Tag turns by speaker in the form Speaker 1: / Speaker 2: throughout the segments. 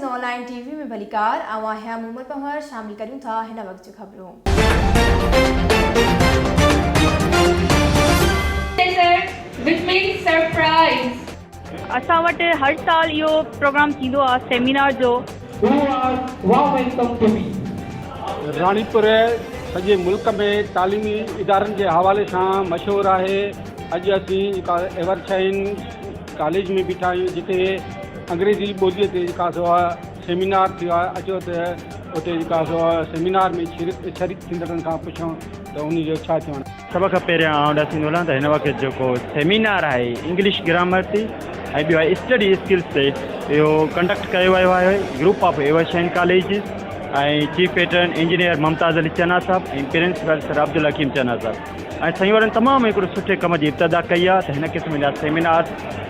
Speaker 1: Sindh online TV में भलीकार आवा है मोहम्मद पहर शामिल करूं था हिन वक्त जो खबरों
Speaker 2: which means surprise.
Speaker 3: असां वटि हर साल इहो प्रोग्राम थींदो आहे सेमिनार जो।
Speaker 4: रानीपुर सॼे मुल्क में तालीमी इदारनि जे हवाले सां मशहूरु आहे। अॼु असीं एवरशाइन कॉलेज में बीठा आहियूं जिते अंग्रेज़ी ॿोलीअ ते जेका सो आहे सेमिनार थियो आहे। अचो त उते जेका सो आहे सेमिनार में शरीक थींदड़नि खां पुछूं त उन जो छा थियो आहे।
Speaker 5: सभ खां पहिरियां आउं ॾासीं ॻोल्हां त हिन वक़्तु जेको सेमिनार आहे इंग्लिश ग्रामर ते ऐं ॿियो आहे स्टडी स्किल्स ते इहो कंडक्ट कयो वियो आहे ग्रुप ऑफ एवरशाइन कॉलेजिस ऐं chief pattern engineer Mumtaz Ali चना साहब ऐं प्रिंसिपल सर अब्दुल हकीम चना साहब ऐं साईं वारनि तमामु हिकिड़ो सुठे कम जी इब्तिदा कई आहे त हिन क़िस्म जा सेमिनार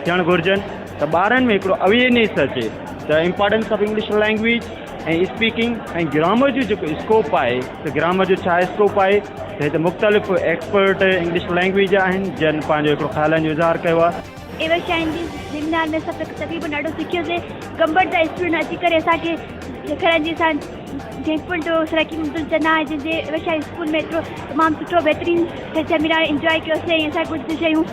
Speaker 5: थियणु घुरिजनि त ॿारनि में हिकिड़ो अवेयरनेस अचे त इम्पोर्टेंस ऑफ इंग्लिश लैंग्वेज ऐं स्पीकिंग ऐं ग्रामर जो जेको स्कोप आहे त ग्रामर जो छा स्कोप आहे त हिते मुख़्तलिफ़ एक्सपर्ट इंग्लिश लैंग्वेज आहिनि जिन पंहिंजो हिकिड़ो ख़्यालनि जो इज़हार कयो आहे।
Speaker 3: एवरशाइन जी सेमिनार में सभु तक़रीबन ॾाढो सिखियोसीं। गंबट जा स्टूडेंट अची करे असांखे सेखारनि जी असां जयपुर जो सरकी अब्दुल चना आहे जंहिंजे एवरशाइन स्कूल में एतिरो तमामु सुठो बहितरीनु सेमिनार इंजॉय कयोसीं ऐं असां कुझु शयूं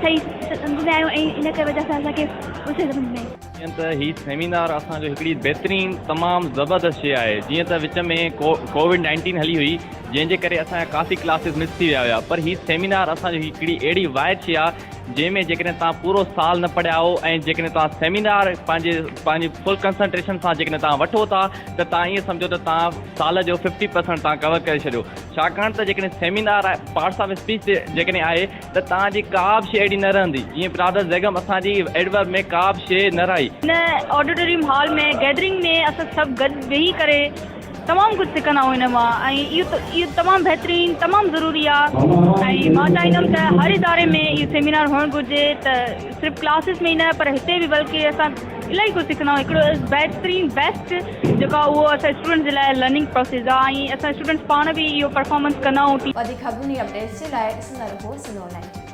Speaker 3: सही सम्झ में आयूं ऐं इन करे वजह सां असांखे कुझु सम्झ में
Speaker 6: जीअं त हीउ सेमिनार असांजो हिकिड़ी बहितरीनु तमामु ज़बरदस्त शइ आहे। जीअं त विच में कोविड-19 हली हुई जंहिंजे करे असांजा काफ़ी क्लासिस मिस थी विया हुआ, पर हीउ सेमिनार असांजो हिकिड़ी अहिड़ी वाइड शइ आहे जंहिंमें जेकॾहिं तव्हां पूरो साल न पढ़िया हो ऐं जेकॾहिं तव्हां सेमिनार पंहिंजी फुल कंसंट्रेशन सां जेकॾहिं तव्हां वठो था त तव्हां ईअं सम्झो त तव्हां साल जो 50% तव्हां कवर करे छॾियो। छाकाणि त जेकॾहिं सेमिनार आहे पार्ट्स ऑफ स्पीच जेकॾहिं आहे त तव्हांजी का बि शइ अहिड़ी न रहंदी। जीअं ब्रादर ज़ैगम असांजी एडवर्ब में का बि शइ न रही।
Speaker 3: हिन ऑडिटोरियम हॉल में गैदरिंग में असां सभु गॾु वेही करे तमामु कुझु सिखंदा आहियूं हिन मां ऐं इहो तमामु बहितरीनु तमामु ज़रूरी आहे ऐं मां चाहींदमि त हर इदारे में इहो सेमिनार हुअणु घुरिजे त सिर्फ़ु क्लासिस में ई न पर हिते बि बल्कि असां इलाही कुझु सिखंदा आहियूं। हिकिड़ो बहितरीनु बेस्ट जेका उहो असां स्टूडेंट्स जे लाइ लर्निंग प्रोसेस आहे ऐं असां स्टूडेंट्स पाण बि इहो परफॉर्मेंस कंदा आहियूं।
Speaker 1: वधीक खबरुनि अपडेट्स जे लाइ ॾिसंदा रहो सिंध ऑनलाइन।